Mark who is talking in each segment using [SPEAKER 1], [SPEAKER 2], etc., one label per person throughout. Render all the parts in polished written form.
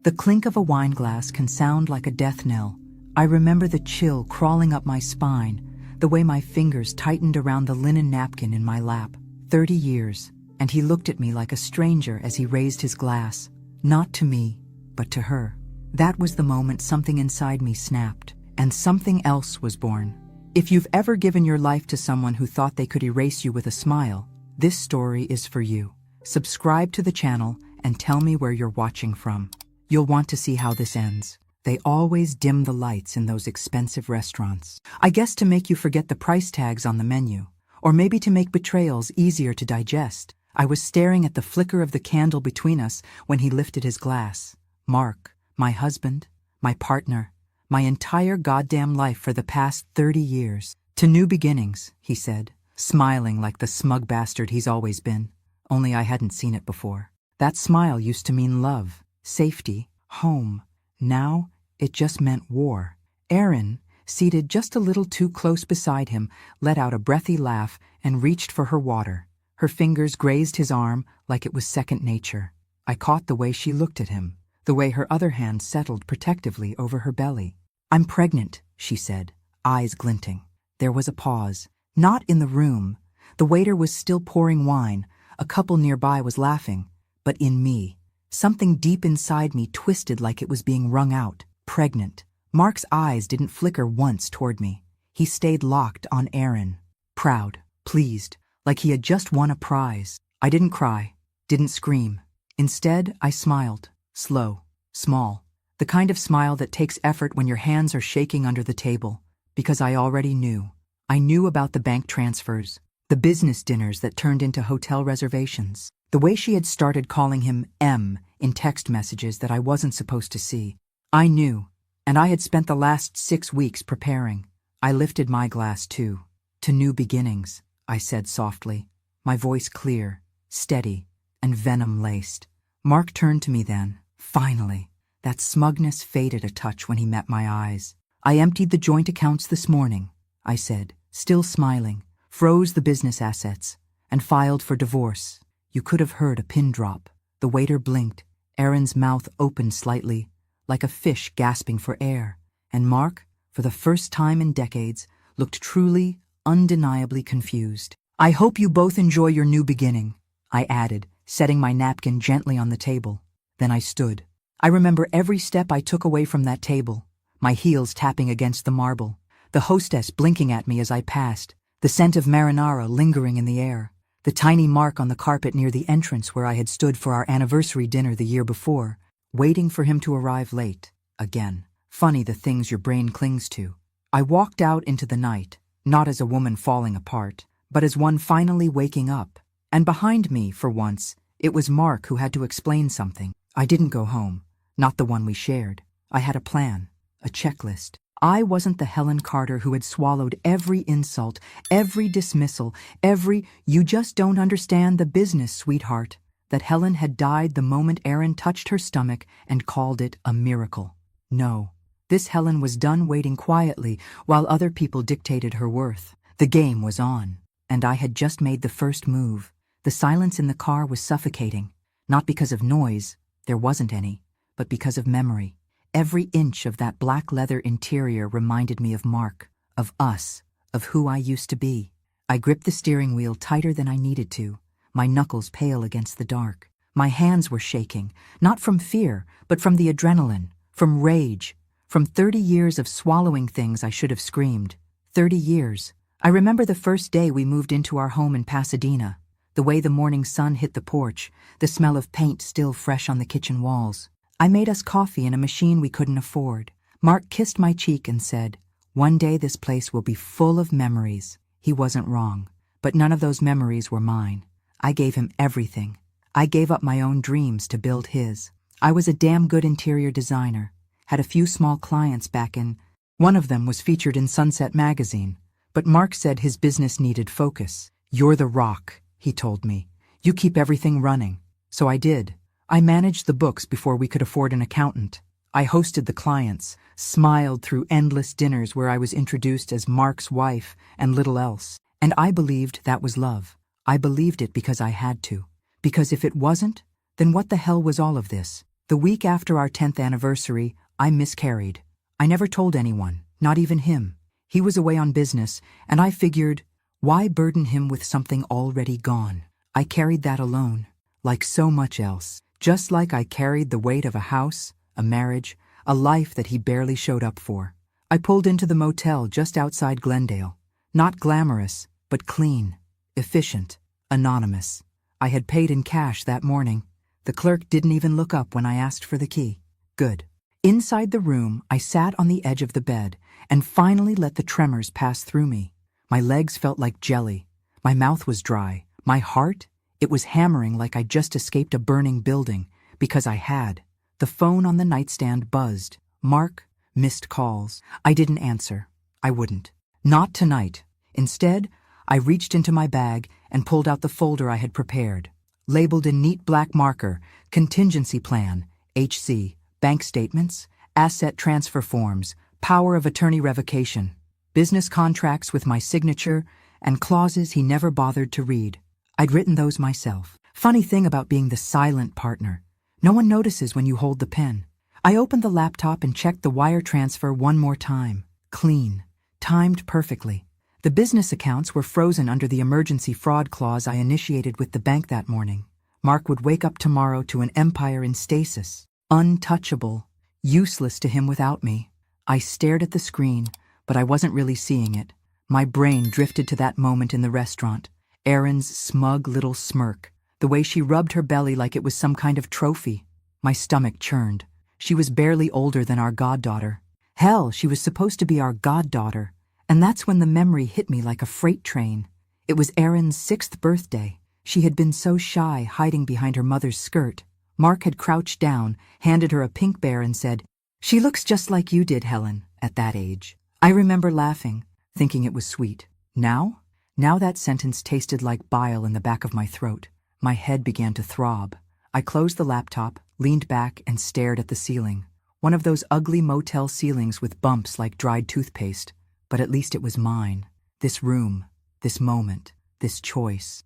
[SPEAKER 1] The clink of a wine glass can sound like a death knell. I remember the chill crawling up my spine, the way my fingers tightened around the linen napkin in my lap. 30 years, and he looked at me like a stranger as he raised his glass. Not to me, but to her. That was the moment something inside me snapped, and something else was born. If you've ever given your life to someone who thought they could erase you with a smile, this story is for you. Subscribe to the channel and tell me where you're watching from. You'll want to see how this ends. They always dim the lights in those expensive restaurants. I guess to make you forget the price tags on the menu, or maybe to make betrayals easier to digest. I was staring at the flicker of the candle between us when he lifted his glass. Mark, my husband, my partner, my entire goddamn life for the past 30 years. To new beginnings, he said, smiling like the smug bastard he's always been. Only I hadn't seen it before. That smile used to mean love, safety, home. Now, it just meant war. Erin, seated just a little too close beside him, let out a breathy laugh and reached for her water. Her fingers grazed his arm like it was second nature. I caught the way she looked at him, the way her other hand settled protectively over her belly. "I'm pregnant," she said, eyes glinting. There was a pause. Not in the room. The waiter was still pouring wine. A couple nearby was laughing. But in me, something deep inside me twisted like it was being wrung out. Pregnant. Mark's eyes didn't flicker once toward me. He stayed locked on Erin. Proud, pleased, like he had just won a prize. I didn't cry, didn't scream. Instead, I smiled. Slow, small. The kind of smile that takes effort when your hands are shaking under the table. Because I already knew. I knew about the bank transfers, the business dinners that turned into hotel reservations, the way she had started calling him M in text messages that I wasn't supposed to see. I knew, and I had spent the last 6 weeks preparing. I lifted my glass too. To new beginnings, I said softly, my voice clear, steady, and venom-laced. Mark turned to me then, finally. That smugness faded a touch when he met my eyes. "I emptied the joint accounts this morning," I said, still smiling, "froze the business assets, and filed for divorce." You could have heard a pin drop. The waiter blinked. Erin's mouth opened slightly, like a fish gasping for air, and Mark, for the first time in decades, looked truly, undeniably confused. "I hope you both enjoy your new beginning," I added, setting my napkin gently on the table. Then I stood. I remember every step I took away from that table, my heels tapping against the marble, the hostess blinking at me as I passed, the scent of marinara lingering in the air, the tiny mark on the carpet near the entrance where I had stood for our anniversary dinner the year before, waiting for him to arrive late, again. Funny the things your brain clings to. I walked out into the night, not as a woman falling apart, but as one finally waking up. And behind me, for once, it was Mark who had to explain something. I didn't go home, not the one we shared. I had a plan, a checklist. I wasn't the Helen Carter who had swallowed every insult, every dismissal, every "you just don't understand the business, sweetheart," that Helen had died the moment Erin touched her stomach and called it a miracle. No, this Helen was done waiting quietly while other people dictated her worth. The game was on, and I had just made the first move. The silence in the car was suffocating, not because of noise, there wasn't any, but because of memory. Every inch of that black leather interior reminded me of Mark, of us, of who I used to be. I gripped the steering wheel tighter than I needed to, my knuckles pale against the dark. My hands were shaking, not from fear, but from the adrenaline, from rage, from 30 years of swallowing things I should have screamed. 30 years. I remember the first day we moved into our home in Pasadena, the way the morning sun hit the porch, the smell of paint still fresh on the kitchen walls. I made us coffee in a machine we couldn't afford. Mark kissed my cheek and said, "One day this place will be full of memories." He wasn't wrong, but none of those memories were mine. I gave him everything. I gave up my own dreams to build his. I was a damn good interior designer, had a few small clients back in. One of them was featured in Sunset magazine, but Mark said his business needed focus. "You're the rock," he told me. "You keep everything running." So I did. I managed the books before we could afford an accountant. I hosted the clients, smiled through endless dinners where I was introduced as Mark's wife and little else. And I believed that was love. I believed it because I had to. Because if it wasn't, then what the hell was all of this? The week after our 10th anniversary, I miscarried. I never told anyone, not even him. He was away on business, and I figured, why burden him with something already gone? I carried that alone, like so much else. Just like I carried the weight of a house, a marriage, a life that he barely showed up for. I pulled into the motel just outside Glendale. Not glamorous, but clean, efficient, anonymous. I had paid in cash that morning. The clerk didn't even look up when I asked for the key. Good. Inside the room, I sat on the edge of the bed and finally let the tremors pass through me. My legs felt like jelly. My mouth was dry. My heart, it was hammering like I'd just escaped a burning building, because I had. The phone on the nightstand buzzed. Mark, missed calls. I didn't answer. I wouldn't. Not tonight. Instead, I reached into my bag and pulled out the folder I had prepared. Labeled in neat black marker, contingency plan, HC, bank statements, asset transfer forms, power of attorney revocation, business contracts with my signature, and clauses he never bothered to read. I'd written those myself. Funny thing about being the silent partner. No one notices when you hold the pen. I opened the laptop and checked the wire transfer one more time. Clean. Timed perfectly. The business accounts were frozen under the emergency fraud clause I initiated with the bank that morning. Mark would wake up tomorrow to an empire in stasis. Untouchable. Useless to him without me. I stared at the screen, but I wasn't really seeing it. My brain drifted to that moment in the restaurant. Erin's smug little smirk. The way she rubbed her belly like it was some kind of trophy. My stomach churned. She was barely older than our goddaughter. Hell, she was supposed to be our goddaughter. And that's when the memory hit me like a freight train. It was Erin's 6th birthday. She had been so shy, hiding behind her mother's skirt. Mark had crouched down, handed her a pink bear and said, "She looks just like you did, Helen, at that age." I remember laughing, thinking it was sweet. Now that sentence tasted like bile in the back of my throat. My head began to throb. I closed the laptop, leaned back, and stared at the ceiling. One of those ugly motel ceilings with bumps like dried toothpaste. But at least it was mine. This room, this moment, this choice,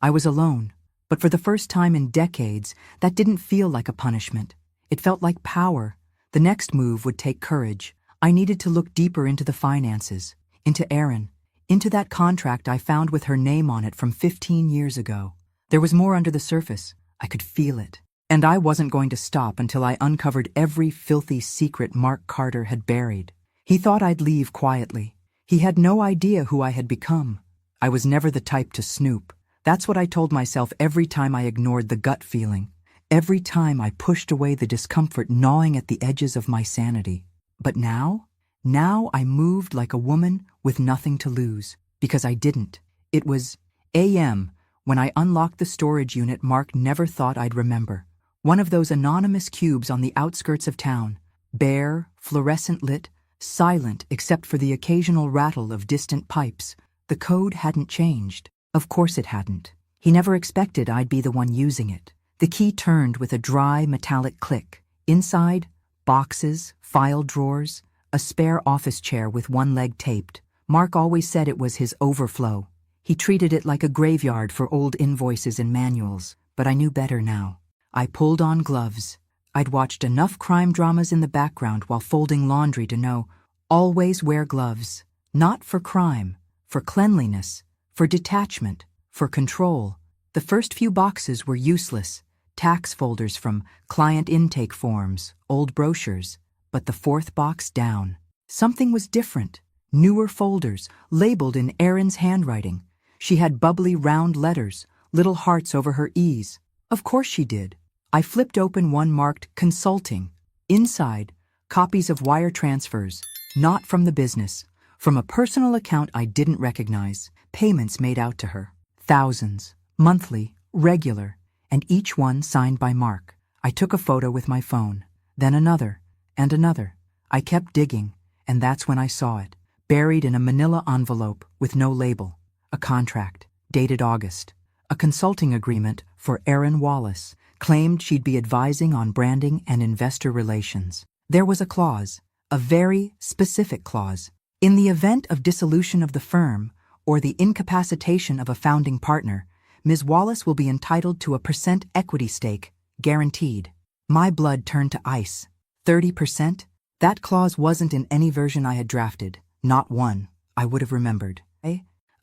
[SPEAKER 1] I was alone. But for the first time in decades, that didn't feel like a punishment. It felt like power. The next move would take courage. I needed to look deeper into the finances, into Erin, into that contract I found with her name on it from 15 years ago. There was more under the surface. I could feel it. And I wasn't going to stop until I uncovered every filthy secret Mark Carter had buried. He thought I'd leave quietly. He had no idea who I had become. I was never the type to snoop. That's what I told myself every time I ignored the gut feeling. Every time I pushed away the discomfort gnawing at the edges of my sanity. But now I moved like a woman with nothing to lose. Because I didn't. It was a.m. when I unlocked the storage unit Mark never thought I'd remember. One of those anonymous cubes on the outskirts of town. Bare, fluorescent lit, silent except for the occasional rattle of distant pipes. The code hadn't changed. Of course it hadn't. He never expected I'd be the one using it. The key turned with a dry, metallic click. Inside, boxes, file drawers, a spare office chair with one leg taped. Mark always said it was his overflow. He treated it like a graveyard for old invoices and manuals, but I knew better now. I pulled on gloves. I'd watched enough crime dramas in the background while folding laundry to know, always wear gloves. Not for crime, for cleanliness, for detachment, for control. The first few boxes were useless. Tax folders from client intake forms, old brochures. But the fourth box down. Something was different. Newer folders, labeled in Erin's handwriting. She had bubbly round letters, little hearts over her E's. Of course she did. I flipped open one marked Consulting. Inside, copies of wire transfers, not from the business, from a personal account I didn't recognize, payments made out to her. Thousands, monthly, regular, and each one signed by Mark. I took a photo with my phone, then another, and another. I kept digging, and that's when I saw it, buried in a manila envelope with no label. A contract, dated August. A consulting agreement for Erin Wallace, claimed she'd be advising on branding and investor relations. There was a clause, a very specific clause. In the event of dissolution of the firm or the incapacitation of a founding partner, Ms. Wallace will be entitled to a % equity stake, guaranteed. My blood turned to ice. 30%? That clause wasn't in any version I had drafted. Not one. I would have remembered.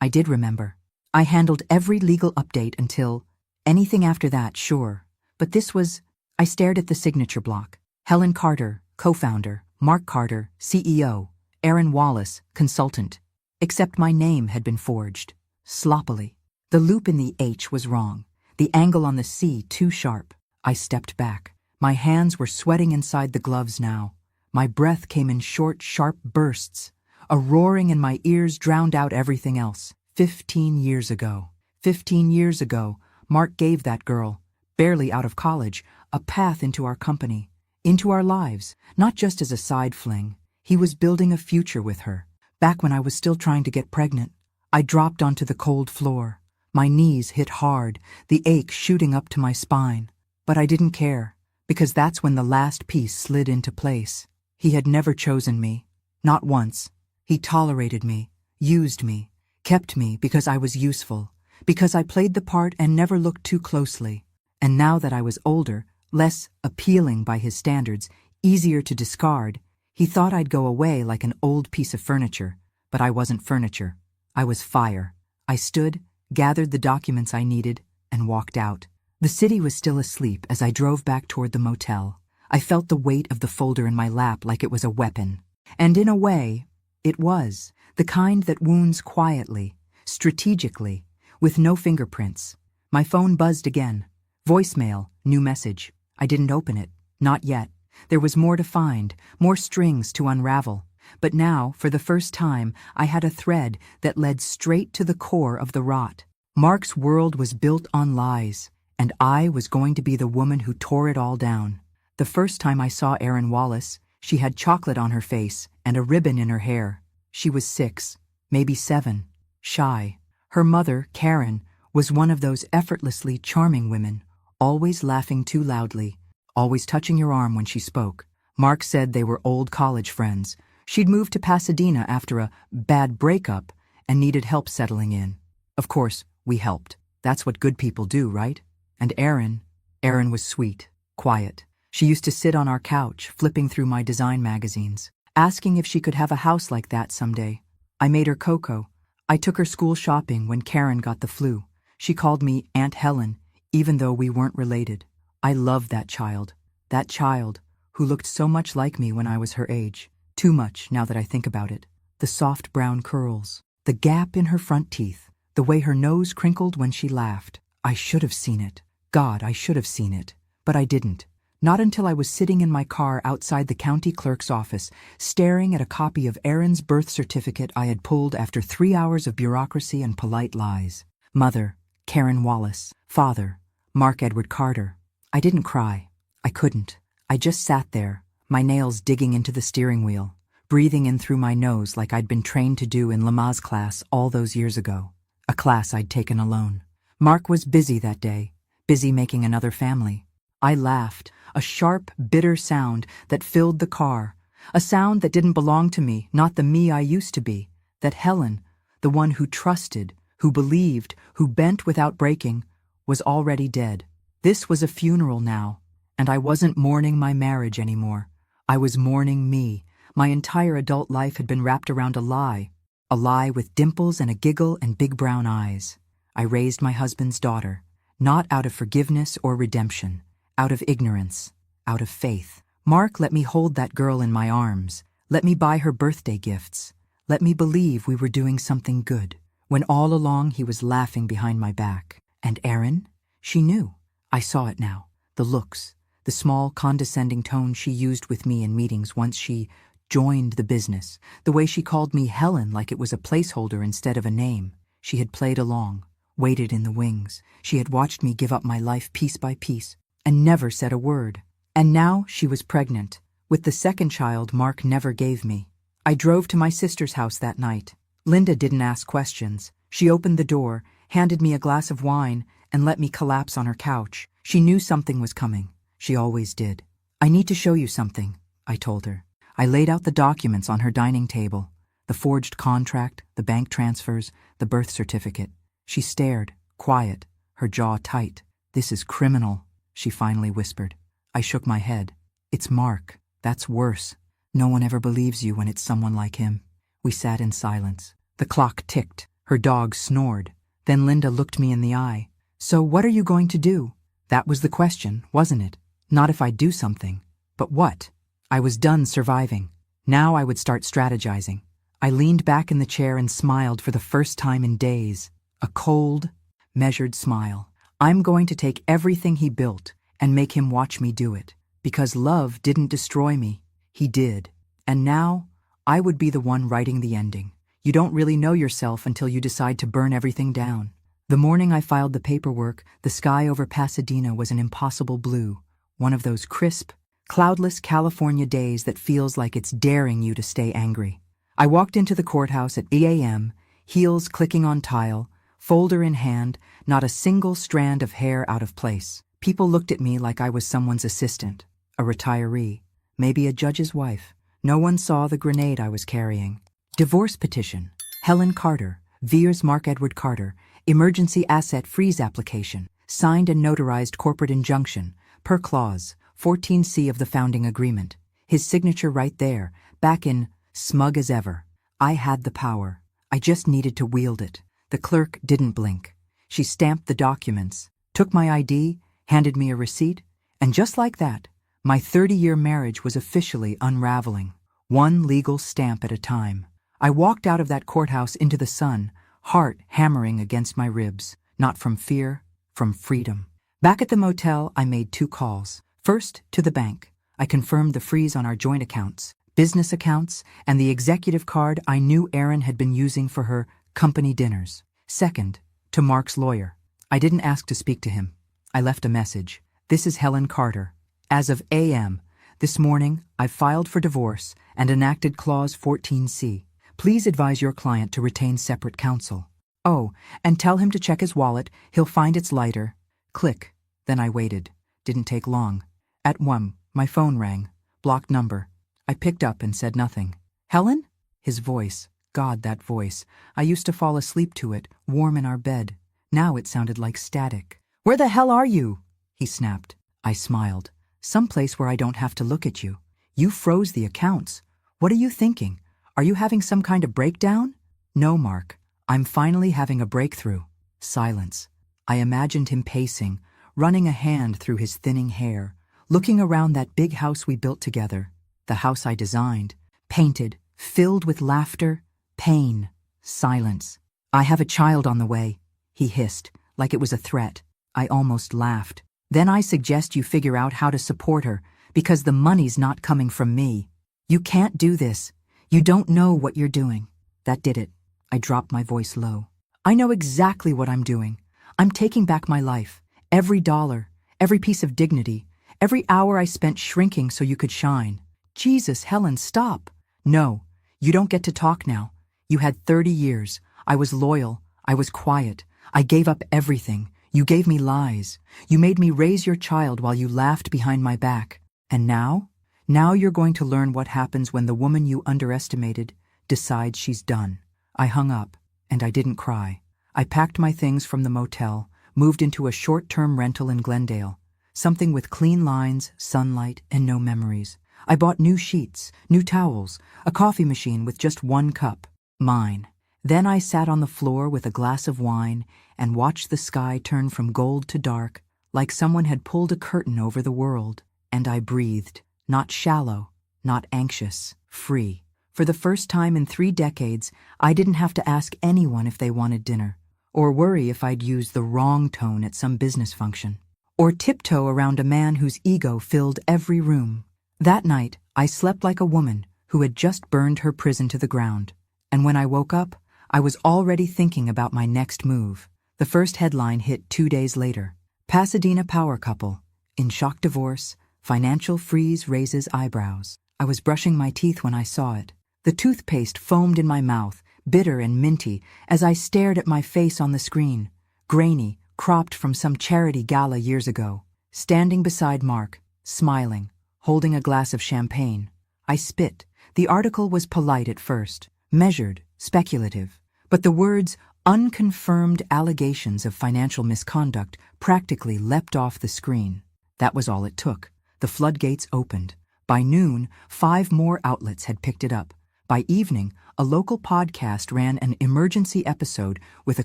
[SPEAKER 1] I did remember. I handled every legal update until anything after that, sure. But this was, I stared at the signature block. Helen Carter, co-founder, Mark Carter, CEO, Aaron Wallace, consultant. Except my name had been forged. Sloppily. The loop in the H was wrong. The angle on the C too sharp. I stepped back. My hands were sweating inside the gloves now. My breath came in short, sharp bursts. A roaring in my ears drowned out everything else. 15 years ago. 15 years ago, Mark gave that girl, barely out of college, a path into our company, into our lives, not just as a side fling. He was building a future with her. Back when I was still trying to get pregnant, I dropped onto the cold floor. My knees hit hard, the ache shooting up to my spine. But I didn't care, because that's when the last piece slid into place. He had never chosen me. Not once. He tolerated me, used me, kept me because I was useful, because I played the part and never looked too closely. And now that I was older, less appealing by his standards, easier to discard, he thought I'd go away like an old piece of furniture. But I wasn't furniture. I was fire. I stood, gathered the documents I needed, and walked out. The city was still asleep as I drove back toward the motel. I felt the weight of the folder in my lap like it was a weapon. And in a way, it was. The kind that wounds quietly, strategically, with no fingerprints. My phone buzzed again. Voicemail, new message. I didn't open it. Not yet. There was more to find, more strings to unravel. But now, for the first time, I had a thread that led straight to the core of the rot. Mark's world was built on lies, and I was going to be the woman who tore it all down. The first time I saw Aaron Wallace, she had chocolate on her face and a ribbon in her hair. She was 6, maybe 7, shy. Her mother, Karen, was one of those effortlessly charming women, always laughing too loudly, always touching your arm when she spoke. Mark said they were old college friends. She'd moved to Pasadena after a bad breakup and needed help settling in. Of course, we helped. That's what good people do, right? And Erin was sweet, quiet. She used to sit on our couch, flipping through my design magazines, asking if she could have a house like that someday. I made her cocoa. I took her school shopping when Karen got the flu. She called me Aunt Helen, even though we weren't related. I loved that child who looked so much like me when I was her age. Too much, now that I think about it. The soft brown curls, the gap in her front teeth, the way her nose crinkled when she laughed. I should have seen it. God, I should have seen it. But I didn't. Not until I was sitting in my car outside the county clerk's office, staring at a copy of Erin's birth certificate I had pulled after 3 hours of bureaucracy and polite lies. Mother, Karen Wallace. Father, Mark Edward Carter. I didn't cry. I couldn't. I just sat there, my nails digging into the steering wheel, breathing in through my nose like I'd been trained to do in Lamaze class all those years ago. A class I'd taken alone. Mark was busy that day, busy making another family. I laughed, a sharp, bitter sound that filled the car, a sound that didn't belong to me, not the me I used to be, that Helen, the one who trusted, who believed, who bent without breaking, was already dead. This was a funeral now, and I wasn't mourning my marriage anymore. I was mourning me. My entire adult life had been wrapped around a lie with dimples and a giggle and big brown eyes. I raised my husband's daughter, not out of forgiveness or redemption, out of ignorance, out of faith. Mark let me hold that girl in my arms, let me buy her birthday gifts, let me believe we were doing something good, when all along he was laughing behind my back. And Erin? She knew. I saw it now. The looks, the small condescending tone she used with me in meetings once she joined the business, the way she called me Helen like it was a placeholder instead of a name. She had played along, waited in the wings. She had watched me give up my life piece by piece, and never said a word. And now she was pregnant, with the second child Mark never gave me. I drove to my sister's house that night. Linda didn't ask questions. She opened the door, handed me a glass of wine, and let me collapse on her couch. She knew something was coming. She always did. I need to show you something, I told her. I laid out the documents on her dining table, the forged contract, the bank transfers, the birth certificate. She stared, quiet, her jaw tight. This is criminal, she finally whispered. I shook my head. It's Mark. That's worse. No one ever believes you when it's someone like him. We sat in silence. The clock ticked. Her dog snored. Then Linda looked me in the eye. So what are you going to do? That was the question, wasn't it? Not if I do something. But what? I was done surviving. Now I would start strategizing. I leaned back in the chair and smiled for the first time in days. A cold, measured smile. I'm going to take everything he built and make him watch me do it. Because love didn't destroy me. He did. And now, I would be the one writing the ending. You don't really know yourself until you decide to burn everything down. The morning I filed the paperwork, the sky over Pasadena was an impossible blue. One of those crisp, cloudless California days that feels like it's daring you to stay angry. I walked into the courthouse at 8 a.m., heels clicking on tile, folder in hand, not a single strand of hair out of place. People looked at me like I was someone's assistant, a retiree, maybe a judge's wife. No one saw the grenade I was carrying. Divorce petition. Helen Carter, Veers Mark Edward Carter, emergency asset freeze application, signed and notarized corporate injunction, per clause, 14C of the founding agreement. His signature right there, back in, smug as ever. I had the power. I just needed to wield it. The clerk didn't blink. She stamped the documents, took my ID, handed me a receipt, and just like that, my 30-year marriage was officially unraveling, one legal stamp at a time. I walked out of that courthouse into the sun, heart hammering against my ribs, not from fear, from freedom. Back at the motel, I made 2 calls. First, to the bank. I confirmed the freeze on our joint accounts, business accounts, and the executive card I knew Erin had been using for her company dinners. Second, to Mark's lawyer. I didn't ask to speak to him. I left a message. This is Helen Carter. As of a.m. this morning, I've filed for divorce and enacted Clause 14C. Please advise your client to retain separate counsel. Oh, and tell him to check his wallet. He'll find it's lighter. Click. Then I waited. Didn't take long. At 1, my phone rang. Blocked number. I picked up and said nothing. Helen? His voice. God, that voice. I used to fall asleep to it, warm in our bed. Now it sounded like static. Where the hell are you? He snapped. I smiled. Someplace where I don't have to look at you. You froze the accounts. What are you thinking? Are you having some kind of breakdown? No, Mark. I'm finally having a breakthrough. Silence. I imagined him pacing, running a hand through his thinning hair, looking around that big house we built together, the house I designed, painted, filled with laughter, pain, silence. I have a child on the way, he hissed, like it was a threat. I almost laughed. Then I suggest you figure out how to support her, because the money's not coming from me. You can't do this. You don't know what you're doing. That did it. I dropped my voice low. I know exactly what I'm doing. I'm taking back my life. Every dollar, every piece of dignity, every hour I spent shrinking so you could shine. Jesus, Helen, stop. No, you don't get to talk now. You had 30 years. I was loyal. I was quiet. I gave up everything. You gave me lies. You made me raise your child while you laughed behind my back. And now? Now you're going to learn what happens when the woman you underestimated decides she's done. I hung up, and I didn't cry. I packed my things from the motel, moved into a short-term rental in Glendale, something with clean lines, sunlight, and no memories. I bought new sheets, new towels, a coffee machine with just 1 cup, mine. Then I sat on the floor with a glass of wine and watched the sky turn from gold to dark, like someone had pulled a curtain over the world. And I breathed, not shallow, not anxious, free. For the first time in 3 decades, I didn't have to ask anyone if they wanted dinner, or worry if I'd used the wrong tone at some business function, or tiptoe around a man whose ego filled every room. That night, I slept like a woman who had just burned her prison to the ground. And when I woke up, I was already thinking about my next move. The first headline hit 2 days later. Pasadena power couple. In shock divorce, financial freeze raises eyebrows. I was brushing my teeth when I saw it. The toothpaste foamed in my mouth, bitter and minty, as I stared at my face on the screen. Grainy, cropped from some charity gala years ago. Standing beside Mark, smiling, holding a glass of champagne. I spit. The article was polite at first, measured, speculative. But the words, unconfirmed allegations of financial misconduct, practically leapt off the screen. That was all it took. The floodgates opened. By noon, 5 more outlets had picked it up. By evening, a local podcast ran an emergency episode with a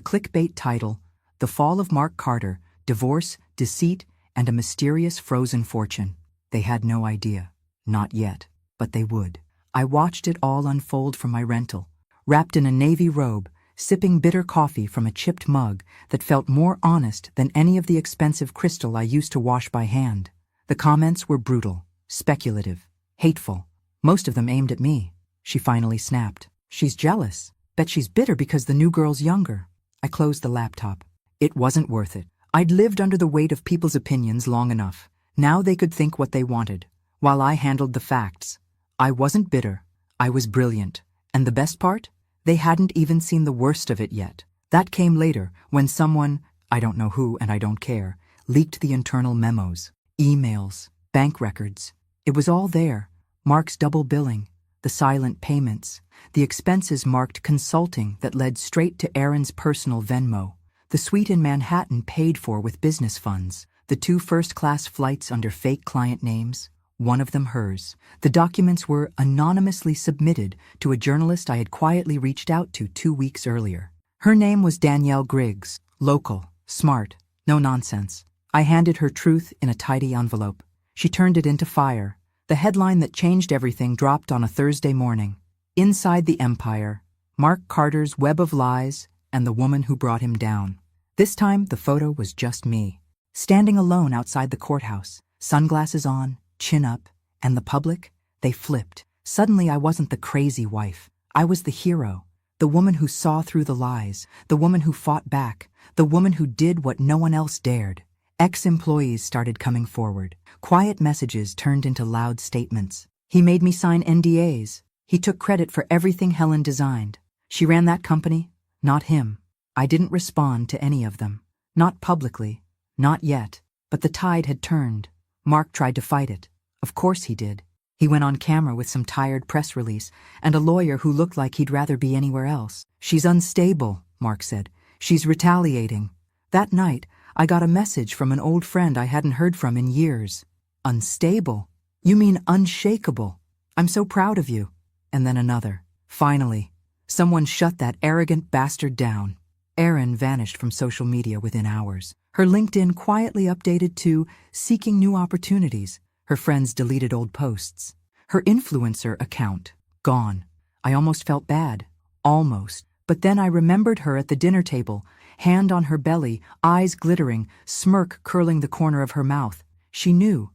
[SPEAKER 1] clickbait title, The Fall of Mark Carter, Divorce, Deceit, and a Mysterious Frozen Fortune. They had no idea. Not yet. But they would. I watched it all unfold from my rental, wrapped in a navy robe, sipping bitter coffee from a chipped mug that felt more honest than any of the expensive crystal I used to wash by hand. The comments were brutal, speculative, hateful. Most of them aimed at me. She finally snapped. She's jealous. Bet she's bitter because the new girl's younger. I closed the laptop. It wasn't worth it. I'd lived under the weight of people's opinions long enough. Now they could think what they wanted, while I handled the facts. I wasn't bitter. I was brilliant. And the best part? They hadn't even seen the worst of it yet. That came later, when someone, I don't know who and I don't care, leaked the internal memos, emails, bank records. It was all there. Mark's double billing, the silent payments, the expenses marked consulting that led straight to Aaron's personal Venmo, the suite in Manhattan paid for with business funds, the 2 first-class flights under fake client names, one of them hers. The documents were anonymously submitted to a journalist I had quietly reached out to 2 weeks earlier. Her name was Danielle Griggs, local, smart, no nonsense. I handed her truth in a tidy envelope. She turned it into fire. The headline that changed everything dropped on a Thursday morning. Inside the Empire, Mark Carter's web of lies and the woman who brought him down. This time, the photo was just me, standing alone outside the courthouse, sunglasses on, chin up, and the public, they flipped. Suddenly I wasn't the crazy wife. I was the hero, the woman who saw through the lies, the woman who fought back, the woman who did what no one else dared. Ex-employees started coming forward. Quiet messages turned into loud statements. He made me sign NDAs. He took credit for everything Helen designed. She ran that company, not him. I didn't respond to any of them. Not publicly. Not yet. But the tide had turned. Mark tried to fight it. Of course he did. He went on camera with some tired press release and a lawyer who looked like he'd rather be anywhere else. She's unstable, Mark said. She's retaliating. That night, I got a message from an old friend I hadn't heard from in years. Unstable? You mean unshakable? I'm so proud of you. And then another. Finally, someone shut that arrogant bastard down. Erin vanished from social media within hours. Her LinkedIn quietly updated to seeking new opportunities. Her friends deleted old posts. Her influencer account, gone. I almost felt bad. Almost. But then I remembered her at the dinner table, hand on her belly, eyes glittering, smirk curling the corner of her mouth. She knew.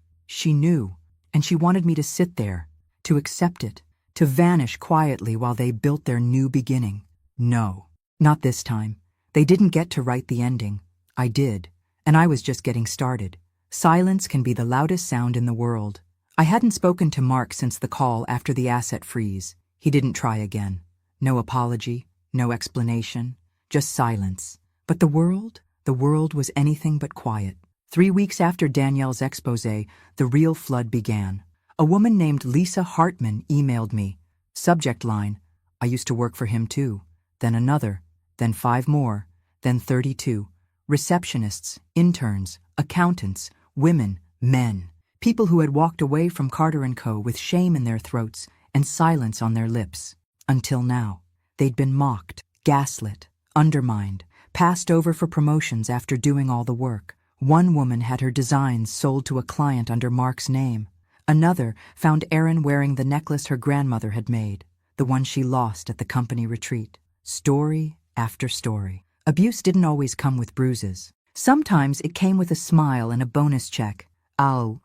[SPEAKER 1] And she wanted me to sit there, to accept it, to vanish quietly while they built their new beginning. No, not this time. They didn't get to write the ending. I did, and I was just getting started. Silence can be the loudest sound in the world. I hadn't spoken to Mark since the call after the asset freeze. He didn't try again. No apology, no explanation, just silence. But the world was anything but quiet. 3 weeks after Danielle's expose, the real flood began. A woman named Lisa Hartman emailed me. Subject line, I used to work for him too. Then another, then 5 more, then 32. Receptionists, interns, accountants, women, men. People who had walked away from Carter & Co. with shame in their throats and silence on their lips. Until now, they'd been mocked, gaslit, undermined, passed over for promotions after doing all the work. One woman had her designs sold to a client under Mark's name. Another found Erin wearing the necklace her grandmother had made, the one she lost at the company retreat. Story after story. Abuse didn't always come with bruises. Sometimes it came with a smile and a bonus check.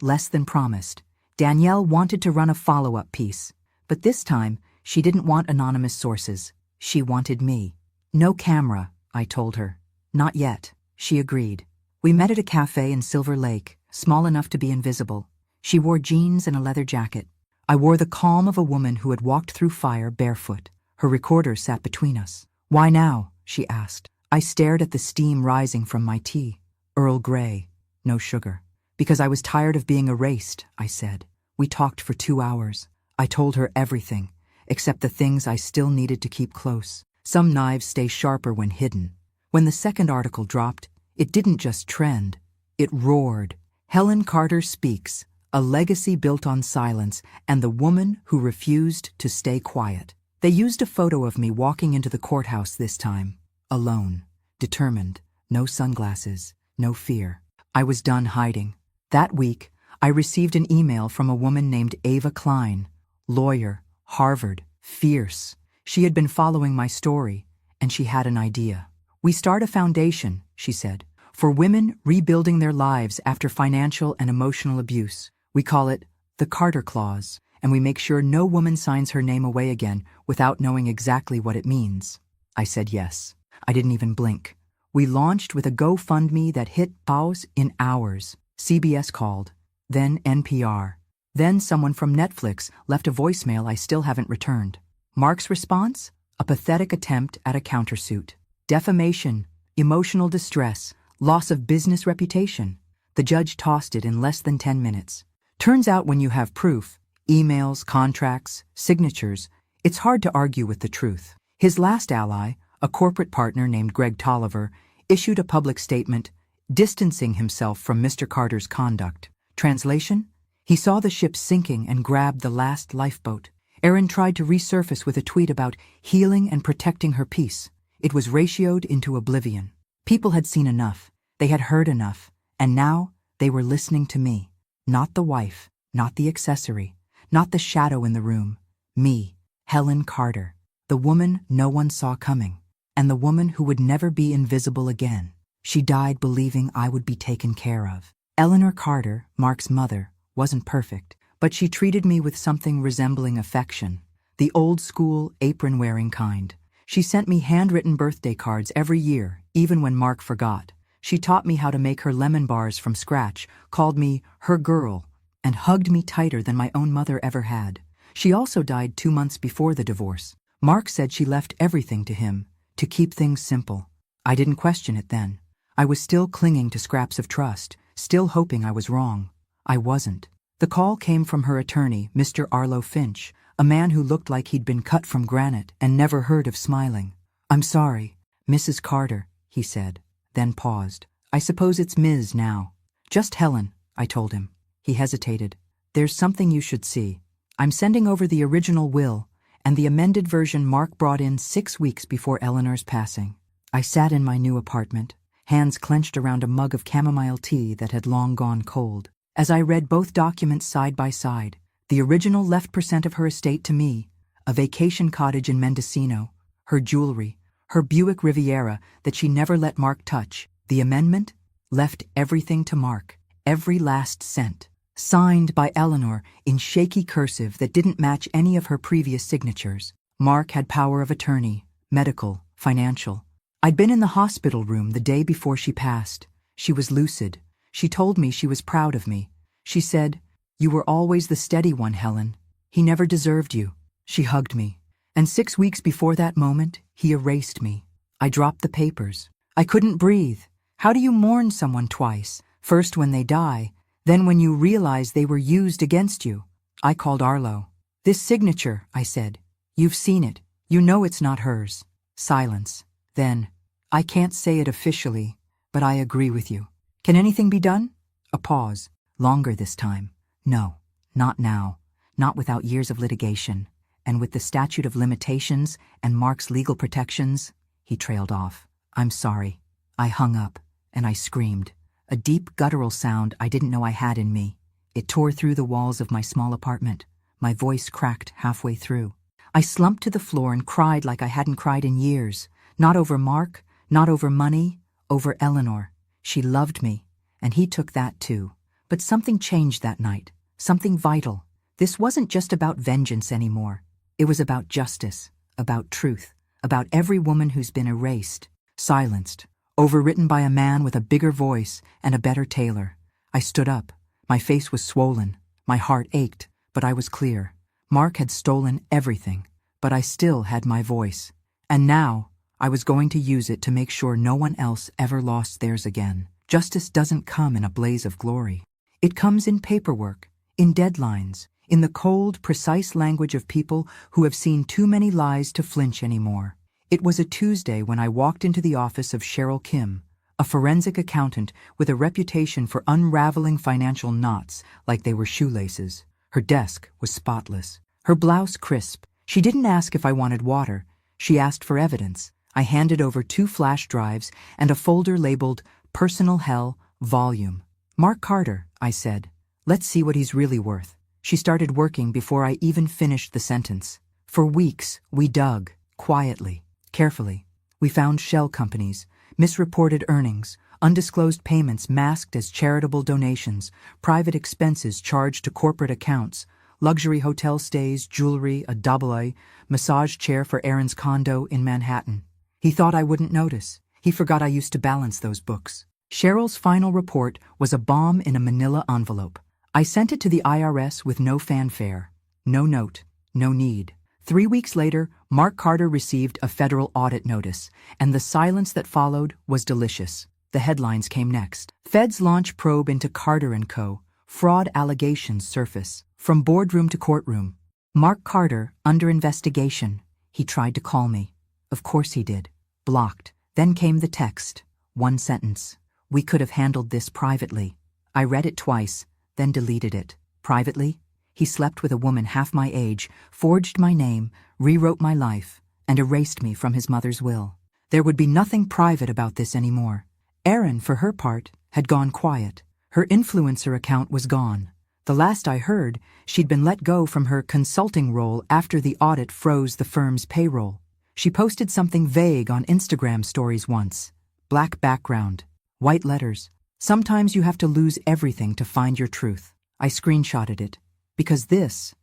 [SPEAKER 1] Less than promised. Danielle wanted to run a follow-up piece. But this time, she didn't want anonymous sources. She wanted me. No camera, I told her. Not yet. She agreed. We met at a cafe in Silver Lake, small enough to be invisible. She wore jeans and a leather jacket. I wore the calm of a woman who had walked through fire barefoot. Her recorder sat between us. Why now? She asked. I stared at the steam rising from my tea. Earl Grey. No sugar. Because I was tired of being erased, I said. We talked for 2 hours. I told her everything, except the things I still needed to keep close. Some knives stay sharper when hidden. When the second article dropped, it didn't just trend. It roared. Helen Carter Speaks, A legacy built on silence and the woman who refused to stay quiet. They used a photo of me walking into the courthouse this time. Alone. Determined. No sunglasses. No fear. I was done hiding. That week, I received an email from a woman named Ava Klein. Lawyer. Harvard. Fierce. She had been following my story, and she had an idea. "We start a foundation," she said, "for women rebuilding their lives after financial and emotional abuse. We call it the Carter Clause, and we make sure no woman signs her name away again without knowing exactly what it means." I said yes. I didn't even blink. We launched with a GoFundMe that hit pause in hours. CBS called, then NPR. Then someone from Netflix left a voicemail I still haven't returned. Mark's response? A pathetic attempt at a countersuit. Defamation, emotional distress, loss of business reputation. The judge tossed it in less than 10 minutes. Turns out when you have proof, emails, contracts, signatures, it's hard to argue with the truth. His last ally, a corporate partner named Greg Tolliver, issued a public statement distancing himself from Mr. Carter's conduct. Translation? He saw the ship sinking and grabbed the last lifeboat. Erin tried to resurface with a tweet about healing and protecting her peace. It was ratioed into oblivion. People had seen enough. They had heard enough. And now they were listening to me. Not the wife, not the accessory, not the shadow in the room. Me, Helen Carter, the woman no one saw coming, and the woman who would never be invisible again. She died believing I would be taken care of. Eleanor Carter, Mark's mother, wasn't perfect, but she treated me with something resembling affection, the old-school, apron-wearing kind. She sent me handwritten birthday cards every year, even when Mark forgot. She taught me how to make her lemon bars from scratch, called me her girl, and hugged me tighter than my own mother ever had. She also died 2 months before the divorce. Mark said she left everything to him, to keep things simple. I didn't question it then. I was still clinging to scraps of trust, still hoping I was wrong. I wasn't. The call came from her attorney, Mr. Arlo Finch, a man who looked like he'd been cut from granite and never heard of smiling. "I'm sorry, Mrs. Carter," he said, then paused. "I suppose it's Ms. now." "Just Helen," I told him. He hesitated. "There's something you should see. I'm sending over the original will and the amended version Mark brought in 6 weeks before Eleanor's passing." I sat in my new apartment, hands clenched around a mug of chamomile tea that had long gone cold. As I read both documents side by side, the original left % of her estate to me, a vacation cottage in Mendocino, her jewelry, her Buick Riviera that she never let Mark touch. The amendment left everything to Mark, every last cent. Signed by Eleanor in shaky cursive that didn't match any of her previous signatures. Mark had power of attorney, medical, financial. I'd been in the hospital room the day before she passed. She was lucid. She told me she was proud of me. She said, "You were always the steady one, Helen. He never deserved you." She hugged me. And 6 weeks before that moment, he erased me. I dropped the papers. I couldn't breathe. How do you mourn someone twice? First when they die, then when you realize they were used against you. I called Arlo. "This signature," I said. "You've seen it. You know it's not hers." Silence. Then, "I can't say it officially, but I agree with you. Can anything be done?" A pause. Longer this time. "No, not now. Not without years of litigation. And with the statute of limitations and Mark's legal protections." He trailed off. "I'm sorry." I hung up, and I screamed. A deep guttural sound I didn't know I had in me. It tore through the walls of my small apartment. My voice cracked halfway through. I slumped to the floor and cried like I hadn't cried in years. Not over Mark, not over money, over Eleanor. She loved me, and he took that too. But something changed that night. Something vital. This wasn't just about vengeance anymore. It was about justice, about truth, about every woman who's been erased, silenced, overwritten by a man with a bigger voice and a better tailor. I stood up. My face was swollen. My heart ached, but I was clear. Mark had stolen everything, but I still had my voice. And now, I was going to use it to make sure no one else ever lost theirs again. Justice doesn't come in a blaze of glory. It comes in paperwork, in deadlines, in the cold, precise language of people who have seen too many lies to flinch anymore. It was a Tuesday when I walked into the office of Cheryl Kim, a forensic accountant with a reputation for unraveling financial knots like they were shoelaces. Her desk was spotless, her blouse crisp. She didn't ask if I wanted water. She asked for evidence. I handed over 2 flash drives and a folder labeled Personal Hell Volume. Mark Carter, I said. Let's see what he's really worth. She started working before I even finished the sentence. For weeks, we dug, quietly, carefully. We found shell companies, misreported earnings, undisclosed payments masked as charitable donations, private expenses charged to corporate accounts, luxury hotel stays, jewelry, a double-A, massage chair for Aaron's condo in Manhattan. He thought I wouldn't notice. He forgot I used to balance those books. Cheryl's final report was a bomb in a manila envelope. I sent it to the IRS with no fanfare. No note. No need. 3 weeks later, Mark Carter received a federal audit notice, and the silence that followed was delicious. The headlines came next. Feds launch probe into Carter & Co. Fraud allegations surface. From boardroom to courtroom. Mark Carter, under investigation. He tried to call me. Of course he did. Blocked. Then came the text. 1 sentence. We could have handled this privately. I read it twice, then deleted it. Privately? He slept with a woman half my age, forged my name, rewrote my life, and erased me from his mother's will. There would be nothing private about this anymore. Erin, for her part, had gone quiet. Her influencer account was gone. The last I heard, she'd been let go from her consulting role after the audit froze the firm's payroll. She posted something vague on Instagram stories once. Black background, white letters. Sometimes you have to lose everything to find your truth. I screenshotted it. Because this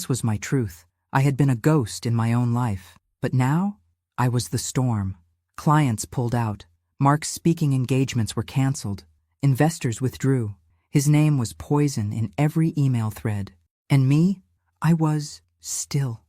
[SPEAKER 1] was my truth. I had been a ghost in my own life. But now, I was the storm. Clients pulled out. Mark's speaking engagements were canceled. Investors withdrew. His name was poison in every email thread. And me? I was still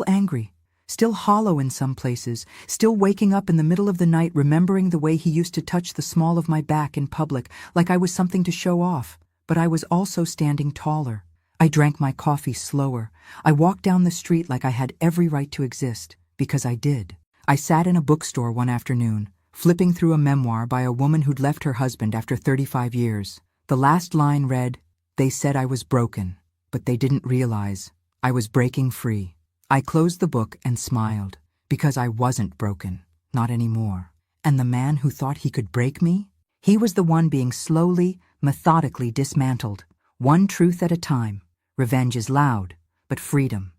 [SPEAKER 1] angry. Still hollow in some places. Still waking up in the middle of the night remembering the way he used to touch the small of my back in public like I was something to show off. But I was also standing taller. I drank my coffee slower. I walked down the street like I had every right to exist, because I did. I sat in a bookstore one afternoon, flipping through a memoir by a woman who'd left her husband after 35 years. The last line read, "They said I was broken, but they didn't realize I was breaking free." I closed the book and smiled, because I wasn't broken, not anymore. And the man who thought he could break me? He was the one being slowly, methodically dismantled, one truth at a time. Revenge is loud, but freedom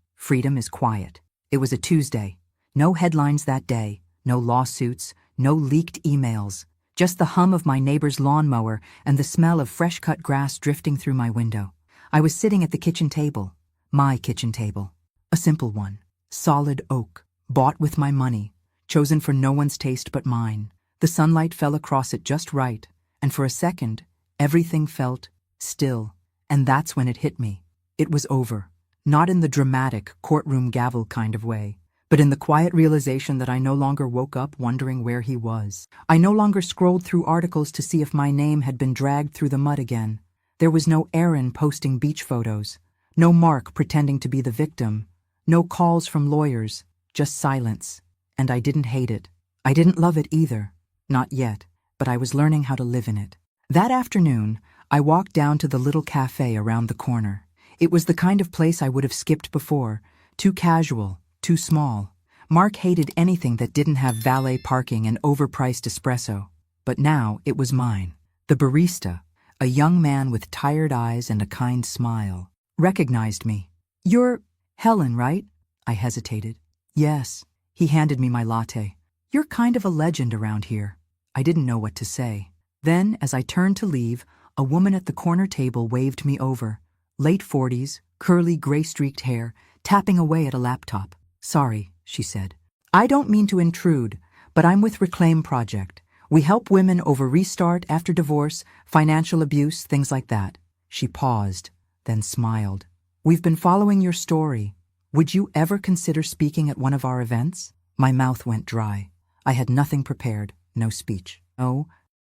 [SPEAKER 1] is quiet. It was a Tuesday. No headlines that day, no lawsuits, no leaked emails, just the hum of my neighbor's lawnmower and the smell of fresh-cut grass drifting through my window. I was sitting at the kitchen table, my kitchen table. A simple one, solid oak, bought with my money, chosen for no one's taste but mine. The sunlight fell across it just right, and for a second, everything felt still, and that's when it hit me. It was over, not in the dramatic courtroom gavel kind of way, but in the quiet realization that I no longer woke up wondering where he was. I no longer scrolled through articles to see if my name had been dragged through the mud again. There was no Erin posting beach photos, no Mark pretending to be the victim, no calls from lawyers, just silence. And I didn't hate it. I didn't love it either. Not yet, but I was learning how to live in it. That afternoon, I walked down to the little cafe around the corner. It was the kind of place I would have skipped before, too casual, too small. Mark hated anything that didn't have valet parking and overpriced espresso. But now it was mine. The barista, a young man with tired eyes and a kind smile, recognized me. "You're Helen, right?" I hesitated. "Yes." He handed me my latte. "You're kind of a legend around here." I didn't know what to say. Then, as I turned to leave, a woman at the corner table waved me over. Late 40s, curly gray-streaked hair, tapping away at a laptop. "Sorry," she said. "I don't mean to intrude, but I'm with Reclaim Project. We help women over restart after divorce, financial abuse, things like that." She paused, then smiled. "We've been following your story. Would you ever consider speaking at one of our events?" My mouth went dry. I had nothing prepared, no speech.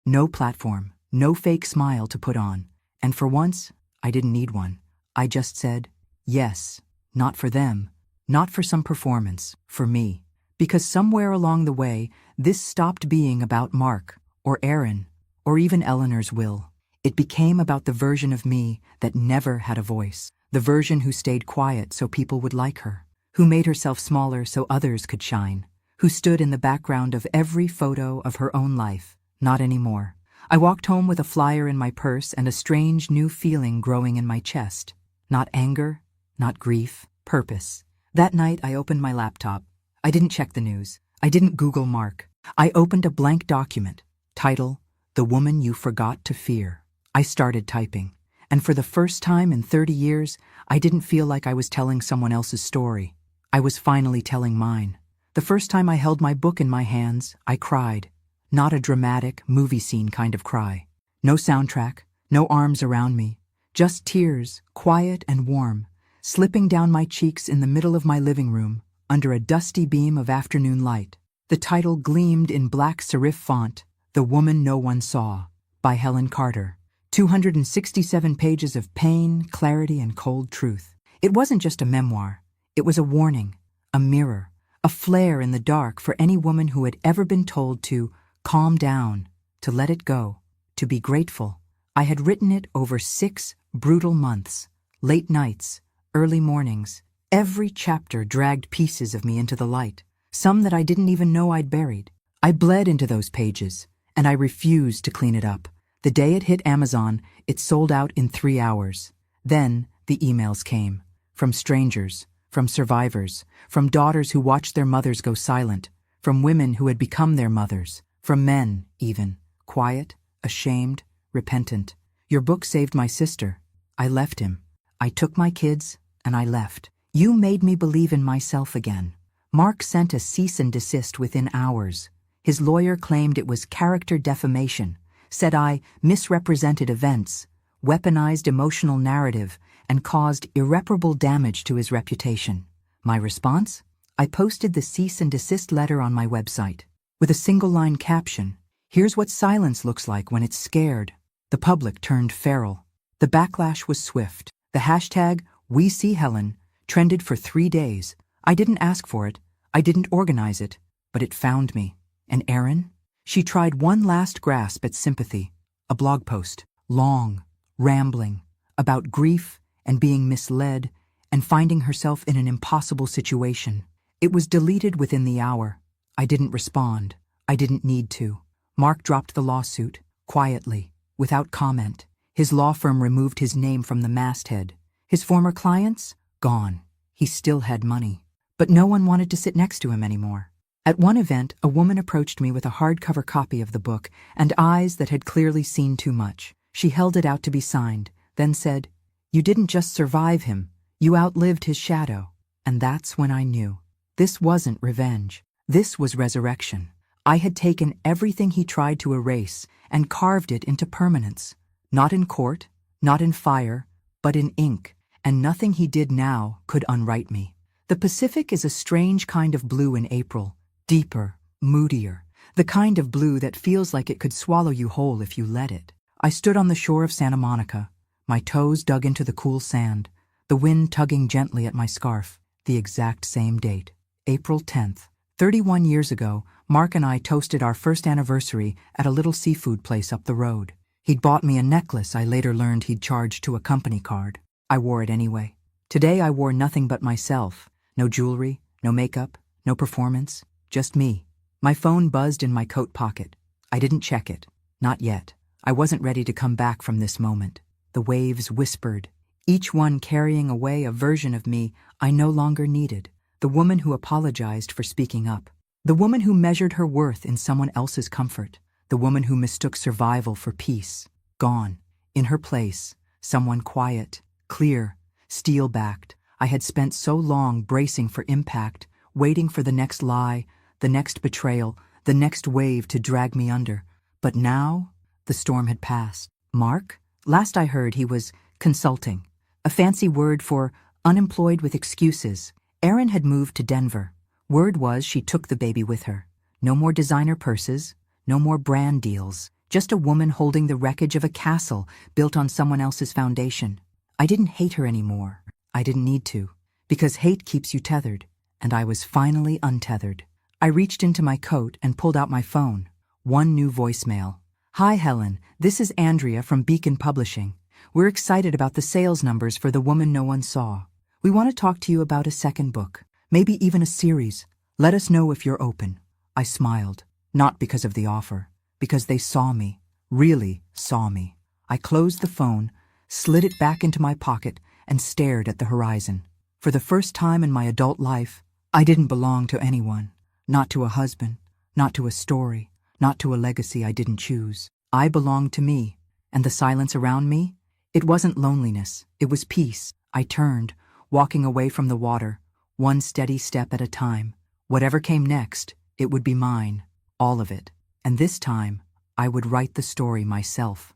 [SPEAKER 1] No platform, no fake smile to put on. And for once, I didn't need one. I just said, yes, not for them, not for some performance, for me. Because somewhere along the way, this stopped being about Mark, or Aaron, or even Eleanor's will. It became about the version of me that never had a voice, the version who stayed quiet so people would like her, who made herself smaller so others could shine, who stood in the background of every photo of her own life. Not anymore. I walked home with a flyer in my purse and a strange new feeling growing in my chest. Not anger, not grief, purpose. That night I opened my laptop. I didn't check the news. I didn't Google Mark. I opened a blank document. Title, The Woman You Forgot to Fear. I started typing, and for the first time in 30 years, I didn't feel like I was telling someone else's story. I was finally telling mine. The first time I held my book in my hands, I cried. Not a dramatic, movie scene kind of cry. No soundtrack, no arms around me. Just tears, quiet and warm, slipping down my cheeks in the middle of my living room, under a dusty beam of afternoon light. The title gleamed in black serif font, The Woman No One Saw, by Helen Carter. 267 pages of pain, clarity, and cold truth. It wasn't just a memoir. It was a warning, a mirror, a flare in the dark for any woman who had ever been told to calm down, to let it go, to be grateful. I had written it over 6 brutal months, late nights, early mornings. Every chapter dragged pieces of me into the light, some that I didn't even know I'd buried. I bled into those pages, and I refused to clean it up. The day it hit Amazon, it sold out in 3 hours. Then the emails came. From strangers, from survivors, from daughters who watched their mothers go silent, from women who had become their mothers, from men, even, quiet, ashamed, repentant. Your book saved my sister. I left him. I took my kids, and I left. You made me believe in myself again. Mark sent a cease and desist within hours. His lawyer claimed it was character defamation, said I misrepresented events, weaponized emotional narrative, and caused irreparable damage to his reputation. My response? I posted the cease and desist letter on my website, with a single-line caption, "Here's what silence looks like when it's scared." The public turned feral. The backlash was swift. The hashtag #WeSeeHelen trended for 3 days. I didn't ask for it. I didn't organize it, but it found me. And Erin? She tried one last grasp at sympathy. A blog post, long, rambling, about grief and being misled and finding herself in an impossible situation. It was deleted within the hour. I didn't respond. I didn't need to. Mark dropped the lawsuit, quietly, without comment. His law firm removed his name from the masthead. His former clients? Gone. He still had money. But no one wanted to sit next to him anymore. At one event, a woman approached me with a hardcover copy of the book and eyes that had clearly seen too much. She held it out to be signed, then said, "You didn't just survive him, you outlived his shadow." And that's when I knew. This wasn't revenge. This was resurrection. I had taken everything he tried to erase and carved it into permanence. Not in court, not in fire, but in ink, and nothing he did now could unwrite me. The Pacific is a strange kind of blue in April. Deeper, moodier, the kind of blue that feels like it could swallow you whole if you let it. I stood on the shore of Santa Monica, my toes dug into the cool sand, the wind tugging gently at my scarf. The exact same date, April 10th. 31 years ago, Mark and I toasted our first anniversary at a little seafood place up the road. He'd bought me a necklace I later learned he'd charged to a company card. I wore it anyway. Today I wore nothing but myself. No jewelry, no makeup, no performance. Just me. My phone buzzed in my coat pocket. I didn't check it. Not yet. I wasn't ready to come back from this moment. The waves whispered, each one carrying away a version of me I no longer needed. The woman who apologized for speaking up. The woman who measured her worth in someone else's comfort. The woman who mistook survival for peace. Gone. In her place, someone quiet, clear, steel-backed. I had spent so long bracing for impact, waiting for the next lie, the next betrayal, the next wave to drag me under. But now, the storm had passed. Mark? Last I heard, he was consulting, a fancy word for unemployed with excuses. Erin had moved to Denver. Word was she took the baby with her. No more designer purses, no more brand deals, just a woman holding the wreckage of a castle built on someone else's foundation. I didn't hate her anymore. I didn't need to, because hate keeps you tethered, and I was finally untethered. I reached into my coat and pulled out my phone. One new voicemail. Hi Helen, this is Andrea from Beacon Publishing. We're excited about the sales numbers for The Woman No One Saw. We want to talk to you about a second book, maybe even a series. Let us know if you're open. I smiled, not because of the offer, because they saw me, really saw me. I closed the phone, slid it back into my pocket, and stared at the horizon. For the first time in my adult life, I didn't belong to anyone. Not to a husband, not to a story, not to a legacy I didn't choose. I belonged to me, and the silence around me, it wasn't loneliness, it was peace. I turned, walking away from the water, one steady step at a time. Whatever came next, it would be mine, all of it. And this time, I would write the story myself.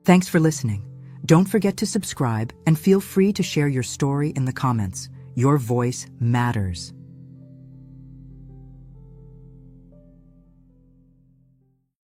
[SPEAKER 1] Thanks for listening. Don't forget to subscribe and feel free to share your story in the comments. Your voice matters.